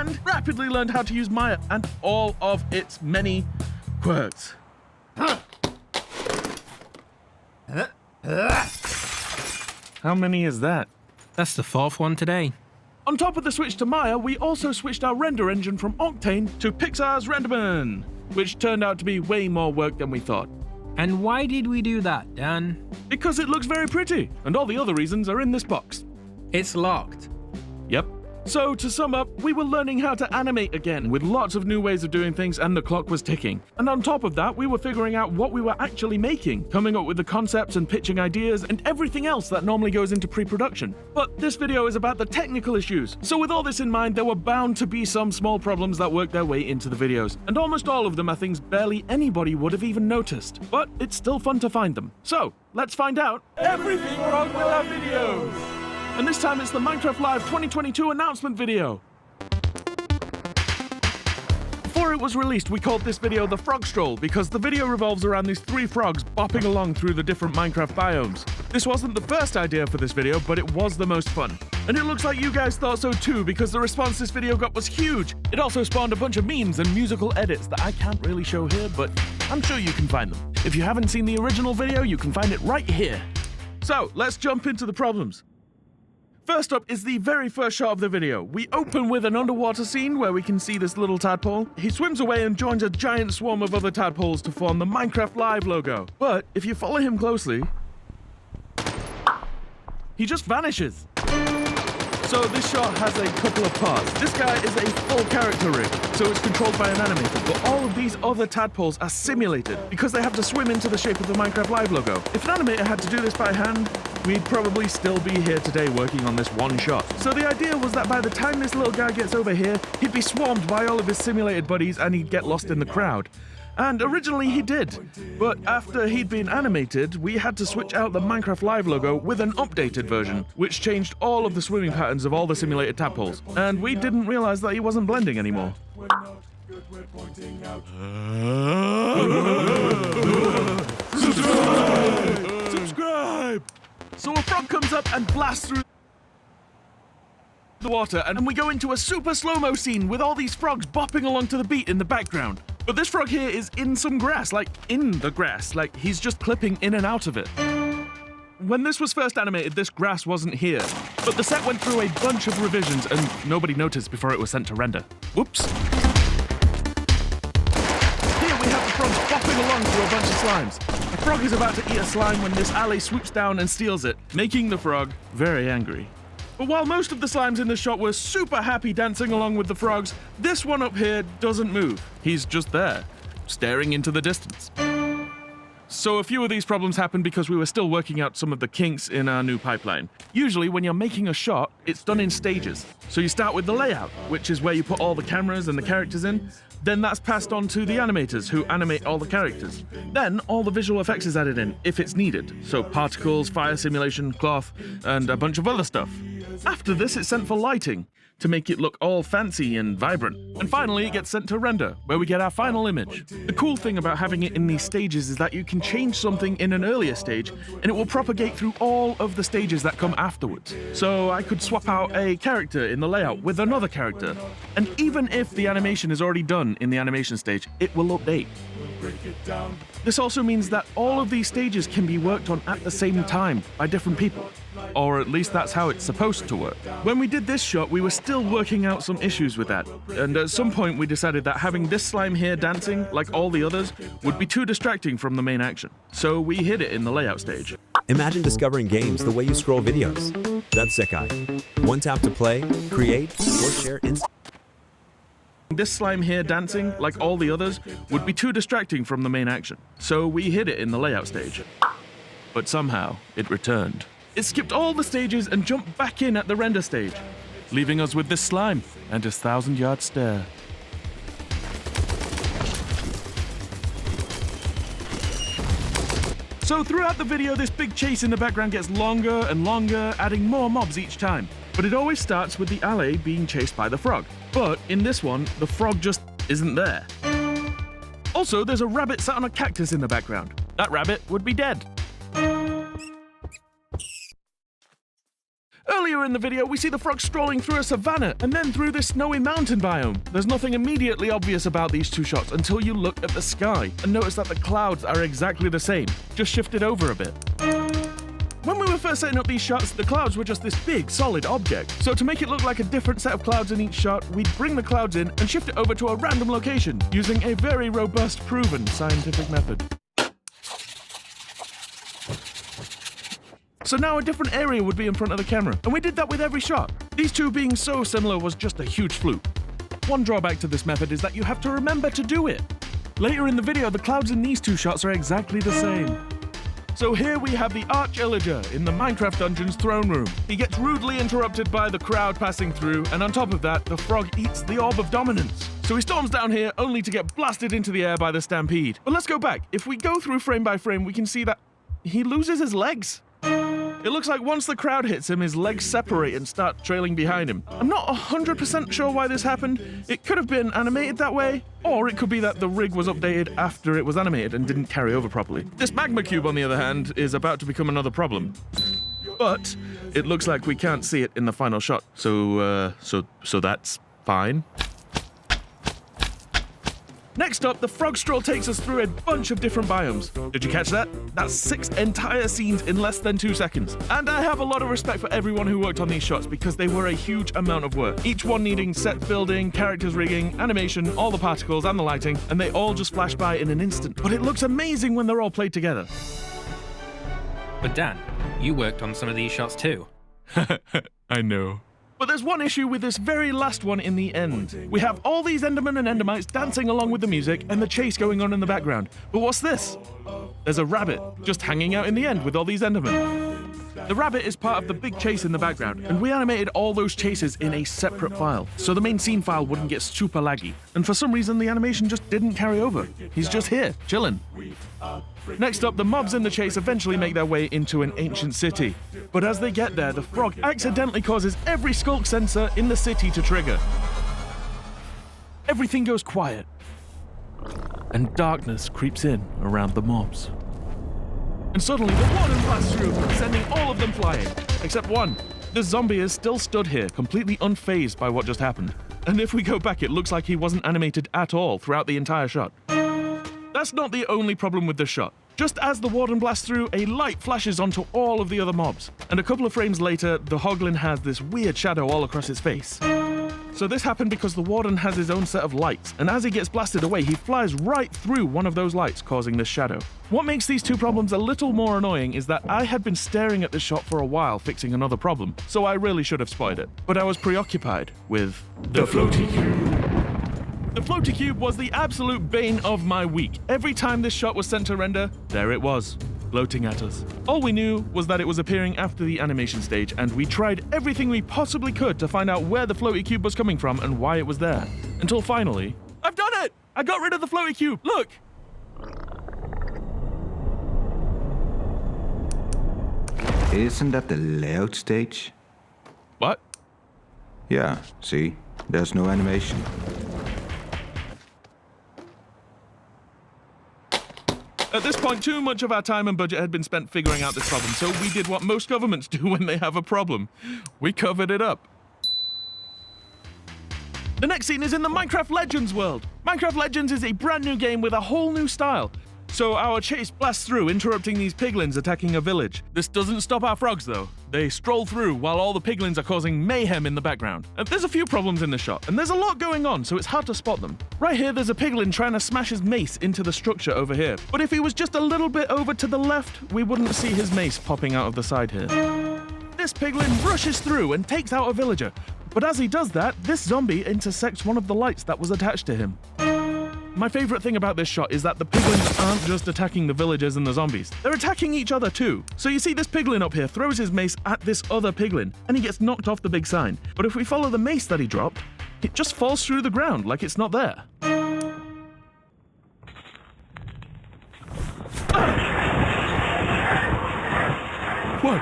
and rapidly learned how to use Maya and all of its many quirks. How many is that? That's the fourth one today. On top of the switch to Maya, we also switched our render engine from Octane to Pixar's Renderman, which turned out to be way more work than we thought. And why did we do that, Dan? Because it looks very pretty, and all the other reasons are in this box. It's locked. Yep. So, to sum up, we were learning how to animate again, with lots of new ways of doing things, and the clock was ticking. And on top of that, we were figuring out what we were actually making, coming up with the concepts and pitching ideas, and everything else that normally goes into pre-production. But this video is about the technical issues, so with all this in mind, there were bound to be some small problems that worked their way into the videos. And almost all of them are things barely anybody would have even noticed. But it's still fun to find them. So, let's find out everything wrong with our videos! And this time it's the Minecraft Live 2022 announcement video. Before it was released, we called this video the Frog Stroll because the video revolves around these 3 frogs bopping along through the different Minecraft biomes. This wasn't the first idea for this video, but it was the most fun. And it looks like you guys thought so too, because the response this video got was huge. It also spawned a bunch of memes and musical edits that I can't really show here, but I'm sure you can find them. If you haven't seen the original video, you can find it right here. So, let's jump into the problems. First up is the very first shot of the video. We open with an underwater scene where we can see this little tadpole. He swims away and joins a giant swarm of other tadpoles to form the Minecraft Live logo. But if you follow him closely, he just vanishes. So this shot has a couple of parts. This guy is a full character rig, so it's controlled by an animator, but all of these other tadpoles are simulated because they have to swim into the shape of the Minecraft Live logo. If an animator had to do this by hand, we'd probably still be here today working on this one shot. So the idea was that by the time this little guy gets over here, he'd be swarmed by all of his simulated buddies and he'd get lost in the crowd. And originally he did, but after he'd been animated, we had to switch out the Minecraft Live logo with an updated version, which changed all of the swimming patterns of all the simulated tadpoles. And we didn't realize that he wasn't blending anymore. Subscribe! So a frog comes up and blasts through the water, and we go into a super slow-mo scene with all these frogs bopping along to the beat in the background. But this frog here is in some grass, like in the grass, like he's just clipping in and out of it. When this was first animated, this grass wasn't here, but the set went through a bunch of revisions and nobody noticed before it was sent to render. Whoops. Here we have the frogs bopping along through a bunch of slimes. The frog is about to eat a slime when this alley swoops down and steals it, making the frog very angry. But while most of the slimes in this shot were super happy dancing along with the frogs, this one up here doesn't move. He's just there, staring into the distance. So a few of these problems happened because we were still working out some of the kinks in our new pipeline. Usually when you're making a shot, it's done in stages. So you start with the layout, which is where you put all the cameras and the characters in. Then that's passed on to the animators, who animate all the characters. Then all the visual effects is added in, if it's needed. So particles, fire simulation, cloth, and a bunch of other stuff. After this, it's sent for lighting, to make it look all fancy and vibrant. And finally, it gets sent to render, where we get our final image. The cool thing about having it in these stages is that you can change something in an earlier stage, and it will propagate through all of the stages that come afterwards. So I could swap out a character in the layout with another character. And even if the animation is already done in the animation stage, it will update. This also means that all of these stages can be worked on at the same time by different people. Or at least that's how it's supposed to work. When we did this shot, we were still working out some issues with that. And at some point we decided that having this slime here dancing, like all the others, would be too distracting from the main action. So we hid it in the layout stage. Imagine discovering games the way you scroll videos. That's Sekai. One tap to play, create, or share instantly. This slime here dancing, like all the others, would be too distracting from the main action. So we hid it in the layout stage. But somehow, it returned. It skipped all the stages and jumped back in at the render stage, leaving us with this slime and his 1,000-yard stare. So throughout the video, this big chase in the background gets longer and longer, adding more mobs each time. But it always starts with the alley being chased by the frog. But in this one, the frog just isn't there. Also, there's a rabbit sat on a cactus in the background. That rabbit would be dead. Earlier Earlier in the video, we see the frog strolling through a savanna and then through this snowy mountain biome. There's nothing immediately obvious about these two shots until you look at the sky and notice that the clouds are exactly the same, just shifted over a bit. When we were first setting up these shots, the clouds were just this big, solid object. So to make it look like a different set of clouds in each shot, we'd bring the clouds in and shift it over to a random location, using a very robust, proven scientific method. So now a different area would be in front of the camera, and we did that with every shot. These two being so similar was just a huge fluke. One drawback to this method is that you have to remember to do it. Later in the video, the clouds in these two shots are exactly the same. So here we have the Arch Illager in the Minecraft Dungeon's throne room. He gets rudely interrupted by the crowd passing through, and on top of that, the frog eats the Orb of Dominance. So he storms down here only to get blasted into the air by the Stampede. But let's go back. If we go through frame by frame, we can see that he loses his legs. It looks like once the crowd hits him, his legs separate and start trailing behind him. I'm not 100% sure why this happened. It could have been animated that way, or it could be that the rig was updated after it was animated and didn't carry over properly. This magma cube, on the other hand, is about to become another problem. But it looks like we can't see it in the final shot, so that's fine. Next up, the frog stroll takes us through a bunch of different biomes. Did you catch that? That's 6 entire scenes in less than 2 seconds. And I have a lot of respect for everyone who worked on these shots because they were a huge amount of work. Each one needing set building, characters rigging, animation, all the particles and the lighting, and they all just flash by in an instant. But it looks amazing when they're all played together. But Dan, you worked on some of these shots too. I know. But there's one issue with this very last one in the end. We have all these Endermen and Endermites dancing along with the music and the chase going on in the background. But what's this? There's a rabbit just hanging out in the end with all these Endermen. The rabbit is part of the big chase in the background, and we animated all those chases in a separate file, so the main scene file wouldn't get super laggy. And for some reason, the animation just didn't carry over. He's just here, chilling. Next up, the mobs in the chase eventually make their way into an ancient city. But as they get there, the frog accidentally causes every skulk sensor in the city to trigger. Everything goes quiet, and darkness creeps in around the mobs. And suddenly, the warden blasts through, sending all of them flying, except one. The zombie is still stood here, completely unfazed by what just happened. And if we go back, it looks like he wasn't animated at all throughout the entire shot. That's not the only problem with this shot. Just as the warden blasts through, a light flashes onto all of the other mobs. And a couple of frames later, the hoglin has this weird shadow all across his face. So this happened because the warden has his own set of lights, and as he gets blasted away, he flies right through one of those lights, causing this shadow. What makes these two problems a little more annoying is that I had been staring at this shot for a while fixing another problem, so I really should have spotted it. But I was preoccupied with the floaty cube. The floaty cube was the absolute bane of my week. Every time this shot was sent to render, there it was, floating at us. All we knew was that it was appearing after the animation stage, and we tried everything we possibly could to find out where the floaty cube was coming from and why it was there. Until finally, I've done it! I got rid of the floaty cube, look! Isn't that the layout stage? What? Yeah, see? There's no animation. At this point, too much of our time and budget had been spent figuring out this problem, so we did what most governments do when they have a problem. We covered it up. The next scene is in the Minecraft Legends world. Minecraft Legends is a brand new game with a whole new style. So our chase blasts through, interrupting these piglins attacking a village. This doesn't stop our frogs, though. They stroll through while all the piglins are causing mayhem in the background. There's a few problems in this shot, and there's a lot going on, so it's hard to spot them. Right here, there's a piglin trying to smash his mace into the structure over here. But if he was just a little bit over to the left, we wouldn't see his mace popping out of the side here. This piglin rushes through and takes out a villager. But as he does that, this zombie intersects one of the lights that was attached to him. My favorite thing about this shot is that the piglins aren't just attacking the villagers and the zombies. They're attacking each other too. So you see this piglin up here throws his mace at this other piglin, and he gets knocked off the big sign. But if we follow the mace that he dropped, it just falls through the ground like it's not there. Whoa.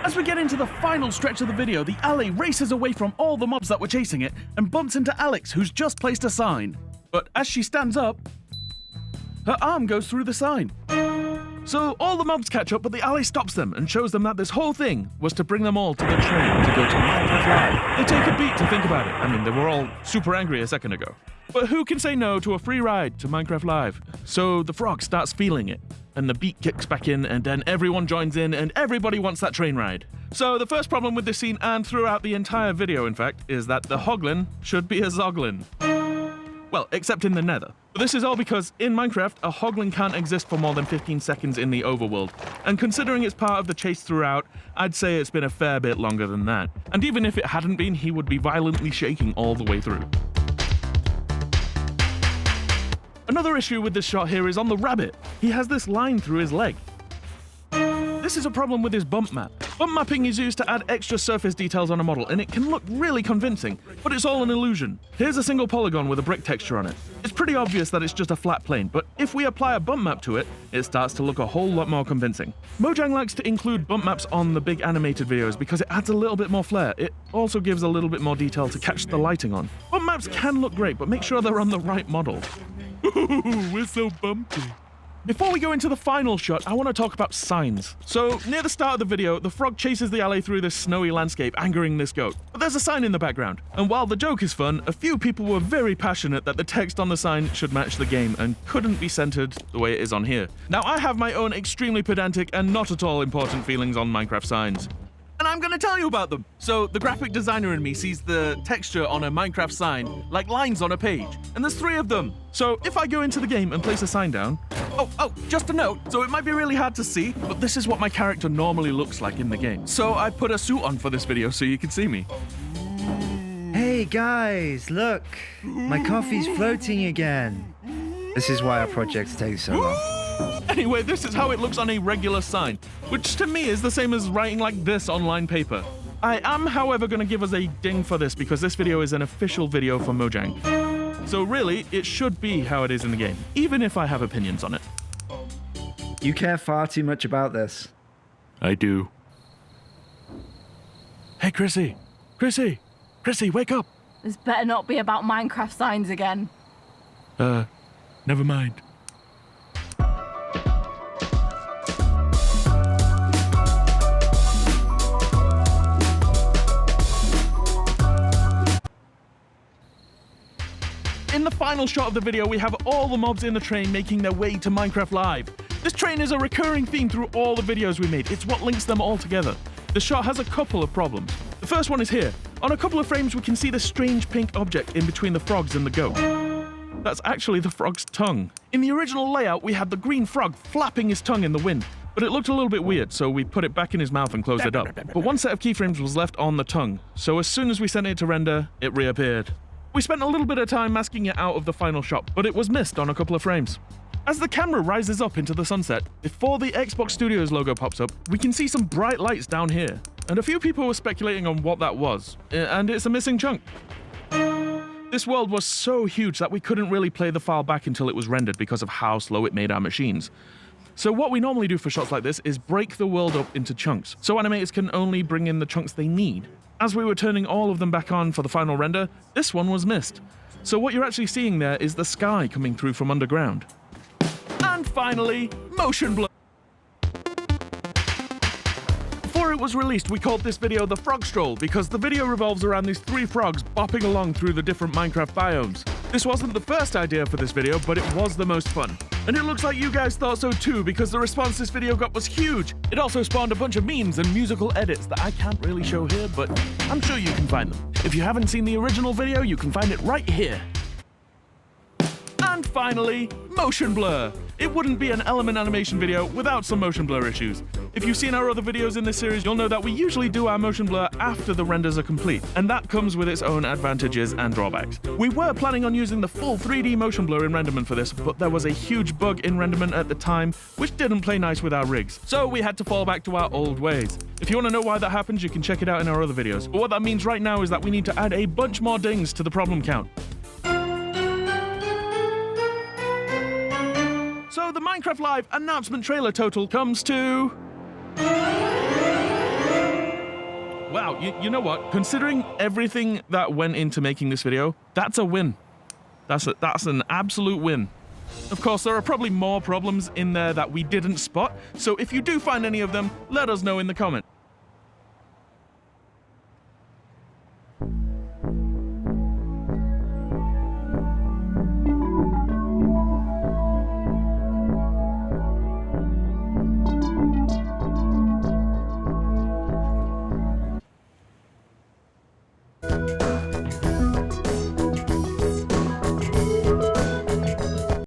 As we get into the final stretch of the video, the alley races away from all the mobs that were chasing it and bumps into Alex, who's just placed a sign. But as she stands up, her arm goes through the sign. So all the mobs catch up, but the alley stops them and shows them that this whole thing was to bring them all to the train to go to Minecraft Live. They take a beat to think about it. I mean, they were all super angry a second ago. But who can say no to a free ride to Minecraft Live? So the frog starts feeling it, and the beat kicks back in, and then everyone joins in, and everybody wants that train ride. So the first problem with this scene, and throughout the entire video in fact, is that the hoglin should be a zoglin. Well, except in the nether. But this is all because, in Minecraft, a hoglin can't exist for more than 15 seconds in the overworld. And considering it's part of the chase throughout, I'd say it's been a fair bit longer than that. And even if it hadn't been, he would be violently shaking all the way through. Another issue with this shot here is on the rabbit. He has this line through his leg. This is a problem with his bump map. Bump mapping is used to add extra surface details on a model, and it can look really convincing, but it's all an illusion. Here's a single polygon with a brick texture on it. It's pretty obvious that it's just a flat plane, but if we apply a bump map to it, it starts to look a whole lot more convincing. Mojang likes to include bump maps on the big animated videos because it adds a little bit more flair. It also gives a little bit more detail to catch the lighting on. Bump maps can look great, but make sure they're on the right model. Ooh, we're so bumpy. Before we go into the final shot, I want to talk about signs. So, near the start of the video, the frog chases the alley through this snowy landscape, angering this goat. But there's a sign in the background. And while the joke is fun, a few people were very passionate that the text on the sign should match the game and couldn't be centered the way it is on here. Now, I have my own extremely pedantic and not at all important feelings on Minecraft signs. And I'm gonna tell you about them. So the graphic designer in me sees the texture on a Minecraft sign like lines on a page, and there's 3 of them. So if I go into the game and place a sign down, just a note, so it might be really hard to see, but this is what my character normally looks like in the game. So I put a suit on for this video so you can see me. Hey guys, look! My coffee's floating again. This is why our projects take so long. Anyway, this is how it looks on a regular sign, which to me is the same as writing like this on line paper. I am, however, going to give us a ding for this because this video is an official video for Mojang. So really, it should be how it is in the game, even if I have opinions on it. You care far too much about this. I do. Hey, Chrissy! Chrissy! Chrissy, wake up! This better not be about Minecraft signs again. Never mind. In the final shot of the video, we have all the mobs in the train making their way to Minecraft Live. This train is a recurring theme through all the videos we made. It's what links them all together. The shot has a couple of problems. The first one is here. On a couple of frames, we can see this strange pink object in between the frogs and the goat. That's actually the frog's tongue. In the original layout, we had the green frog flapping his tongue in the wind, but it looked a little bit weird, so we put it back in his mouth and closed it up. But one set of keyframes was left on the tongue, so as soon as we sent it to render, it reappeared. We spent a little bit of time masking it out of the final shot, but it was missed on a couple of frames. As the camera rises up into the sunset, before the Xbox Studios logo pops up, we can see some bright lights down here. And a few people were speculating on what that was, and it's a missing chunk. This world was so huge that we couldn't really play the file back until it was rendered because of how slow it made our machines. So what we normally do for shots like this is break the world up into chunks, so animators can only bring in the chunks they need. As we were turning all of them back on for the final render, this one was missed. So what you're actually seeing there is the sky coming through from underground. And finally, motion blur. Before it was released, we called this video the Frog Stroll because the video revolves around these 3 frogs bopping along through the different Minecraft biomes. This wasn't the first idea for this video, but it was the most fun. And it looks like you guys thought so too, because the response this video got was huge. It also spawned a bunch of memes and musical edits that I can't really show here, but I'm sure you can find them. If you haven't seen the original video, you can find it right here. And finally, motion blur. It wouldn't be an Element animation video without some motion blur issues. If you've seen our other videos in this series, you'll know that we usually do our motion blur after the renders are complete, and that comes with its own advantages and drawbacks. We were planning on using the full 3D motion blur in Renderman for this, but there was a huge bug in Renderman at the time, which didn't play nice with our rigs, so we had to fall back to our old ways. If you want to know why that happens, you can check it out in our other videos, but what that means right now is that we need to add a bunch more dings to the problem count. So the Minecraft Live announcement trailer total comes to... Wow, you know what? Considering everything that went into making this video, that's a win. That's an absolute win. Of course, there are probably more problems in there that we didn't spot, so if you do find any of them, let us know in the comments.